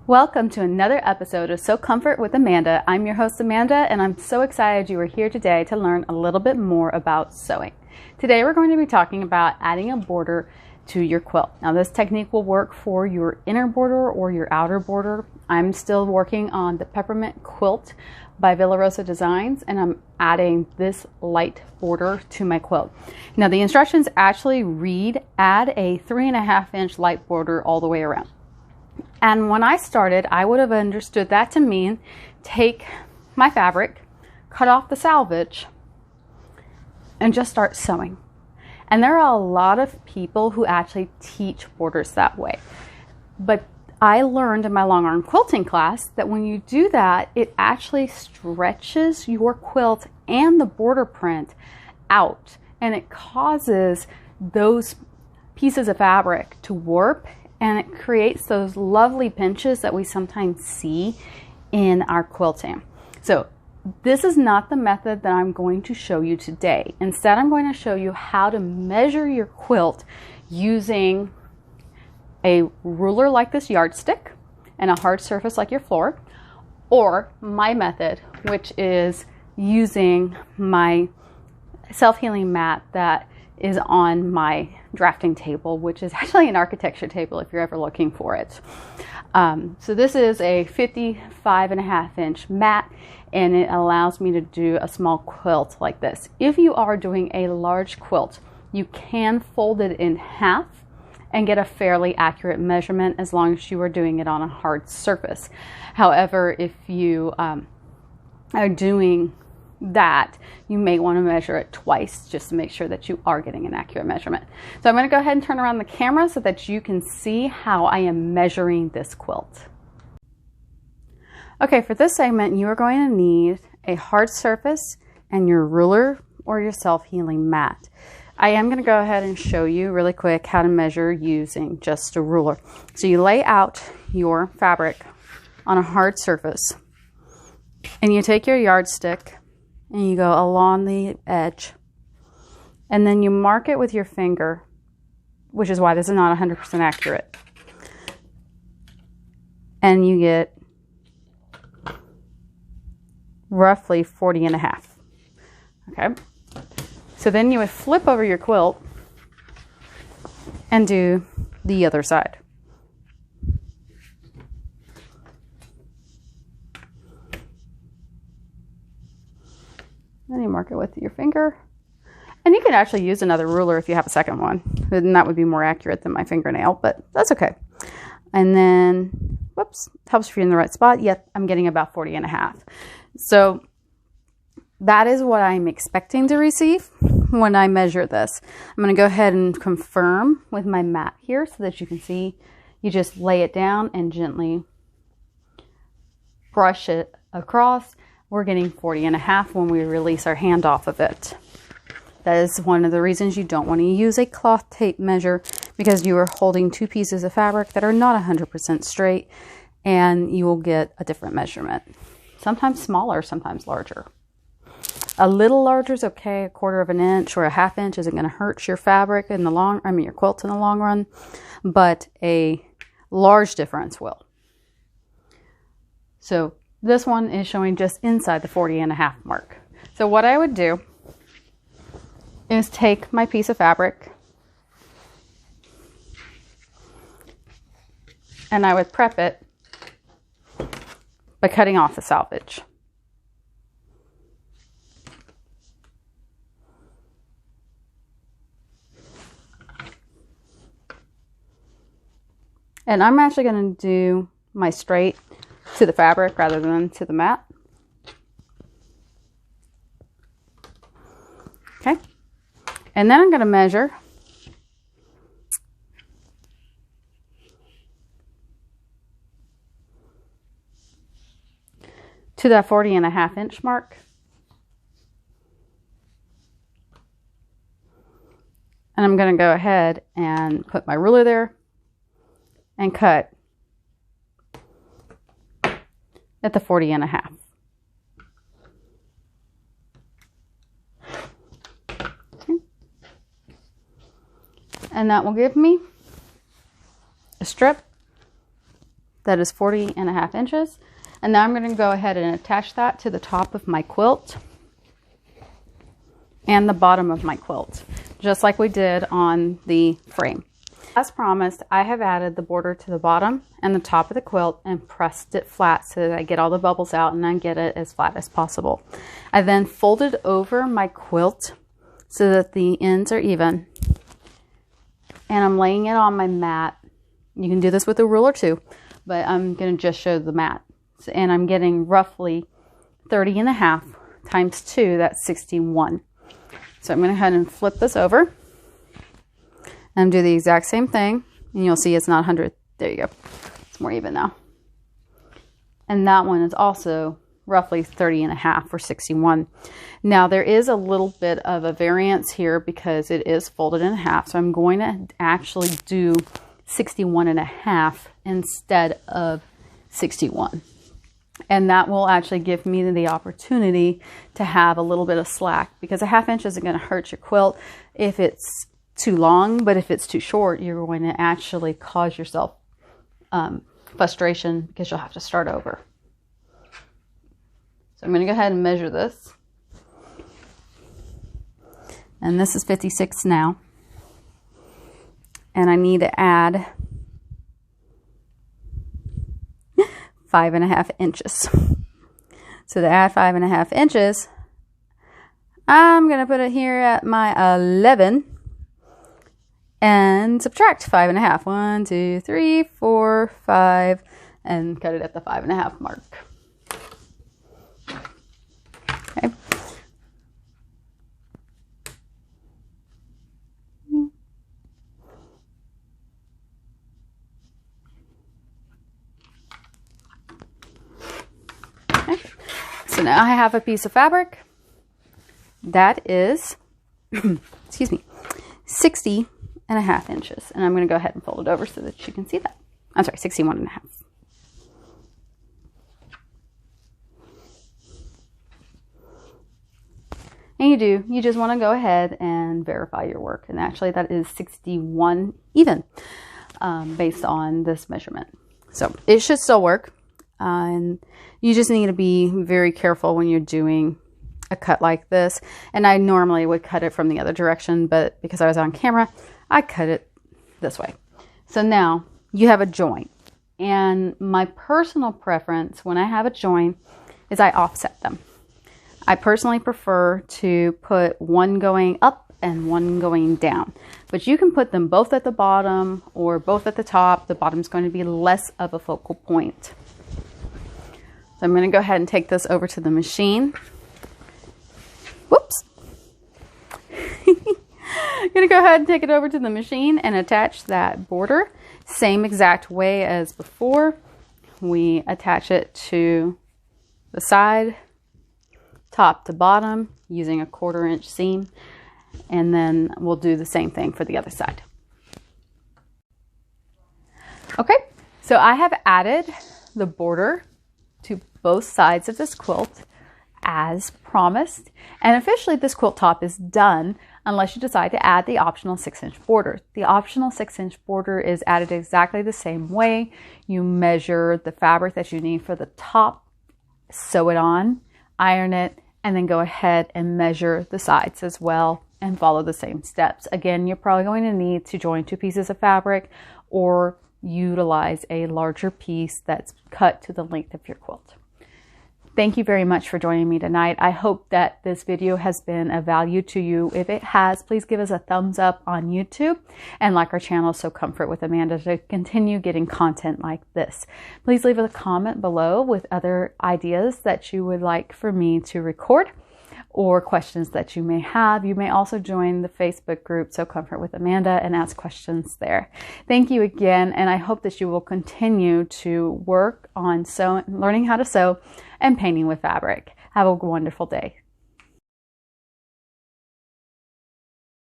Welcome to another episode of Sew Comfort with Amanda. I'm your host Amanda, and I'm so excited you are here today to learn a little bit more about sewing. Today we're going to be talking about adding a border to your quilt. Now this technique will work for your inner border or your outer border. I'm still working on the Peppermint Quilt by Villa Rosa Designs, and I'm adding this light border to my quilt. Now the instructions actually read, add a 3.5 inch light border all the way around. And when I started, I would have understood that to mean take my fabric, cut off the salvage, and just start sewing. And there are a lot of people who actually teach borders that way. But I learned in my long arm quilting class that when you do that, it actually stretches your quilt and the border print out. And it causes those pieces of fabric to warp, and it creates those lovely pinches that we sometimes see in our quilting. So this is not the method that I'm going to show you today. Instead, I'm going to show you how to measure your quilt using a ruler like this yardstick and a hard surface like your floor, or my method, which is using my self-healing mat that is on my drafting table, which is actually an architecture table if you're ever looking for it. So this is a 55.5 inch mat, and it allows me to do a small quilt like this. If you are doing a large quilt, you can fold it in half and get a fairly accurate measurement as long as you are doing it on a hard surface. However, if you are doing that, you may want to measure it twice just to make sure that you are getting an accurate measurement. So I'm going to go ahead and turn around the camera so that you can see how I am measuring this quilt. Okay, for this segment, you are going to need a hard surface and your ruler or your self-healing mat. I am going to go ahead and show you really quick how to measure using just a ruler. So you lay out your fabric on a hard surface, and you take your yardstick and you go along the edge, and then you mark it with your finger, which is why this is not 100% accurate. And you get roughly 40.5. Okay. So then you would flip over your quilt and do the other side. Then you mark it with your finger. And you can actually use another ruler if you have a second one. Then that would be more accurate than my fingernail, but that's okay. And then, whoops, helps if you're in the right spot. Yep, I'm getting about 40.5. So that is what I'm expecting to receive when I measure this. I'm going to go ahead and confirm with my mat here so that you can see. You just lay it down and gently brush it across. We're getting 40.5 when we release our hand off of it. That is one of the reasons you don't want to use a cloth tape measure, because you are holding two pieces of fabric that are not 100% straight, and you will get a different measurement. Sometimes smaller, sometimes larger. A little larger is okay. 1/4 inch or a 1/2 inch isn't going to hurt your fabric in the your quilt in the long run, but a large difference will. So this one is showing just inside the 40.5 mark. So what I would do is take my piece of fabric and I would prep it by cutting off the salvage. And I'm actually going to do my straight to the fabric rather than to the mat. Okay. And then I'm going to measure to that 40.5 inch mark. And I'm going to go ahead and put my ruler there and cut at the 40.5. Okay. And that will give me a strip that is 40.5 inches. And now I'm going to go ahead and attach that to the top of my quilt and the bottom of my quilt, just like we did on the frame. As promised, I have added the border to the bottom and the top of the quilt and pressed it flat so that I get all the bubbles out and I get it as flat as possible. I then folded over my quilt so that the ends are even, and I'm laying it on my mat. You can do this with a ruler too, but I'm going to just show the mat. And I'm getting roughly 30.5 times 2, that's 61. So I'm going to go ahead and flip this over and do the exact same thing. And you'll see it's not 100. There you go. It's more even now. And that one is also roughly 30.5 or 61. Now there is a little bit of a variance here because it is folded in half. So I'm going to actually do 61.5 instead of 61. And that will actually give me the opportunity to have a little bit of slack, because a 1/2 inch isn't going to hurt your quilt if it's too long, but if it's too short, you're going to actually cause yourself frustration because you'll have to start over. So I'm going to go ahead and measure this. And this is 56 now. And I need to add 5.5 inches. So to add 5.5 inches, I'm going to put it here at my 11 and subtract 5.5. 1, 2, 3, 4, 5, and cut it at the 5.5 mark. Okay. So now I have a piece of fabric that is, excuse me, 60.5 inches. And I'm going to go ahead and fold it over so that you can see that. I'm sorry, 61.5. And you just want to go ahead and verify your work. And actually that is 61 even based on this measurement. So it should still work. And you just need to be very careful when you're doing a cut like this. And I normally would cut it from the other direction, but because I was on camera, I cut it this way. So now you have a joint. And my personal preference when I have a joint is I offset them. I personally prefer to put one going up and one going down. But you can put them both at the bottom or both at the top. The bottom is going to be less of a focal point. So I'm going to go ahead and take this over to the machine. Whoops. I'm going to go ahead and take it over to the machine and attach that border. Same exact way as before. We attach it to the side, top to bottom, using a 1/4 inch seam. And then we'll do the same thing for the other side. Okay, so I have added the border to both sides of this quilt as promised, and officially this quilt top is done unless you decide to add the optional 6-inch border. The optional 6-inch border is added exactly the same way. You measure the fabric that you need for the top, sew it on, iron it, and then go ahead and measure the sides as well and follow the same steps. Again, you're probably going to need to join 2 pieces of fabric or utilize a larger piece that's cut to the length of your quilt. Thank you very much for joining me tonight. I hope that this video has been of value to you. If it has, please give us a thumbs up on YouTube and like our channel Sew Comfort with Amanda to continue getting content like this. Please leave a comment below with other ideas that you would like for me to record or questions that you may have. You may also join the Facebook group Sew Comfort with Amanda and ask questions there. Thank you again, and I hope that you will continue to work on learning how to sew and painting with fabric. Have a wonderful day.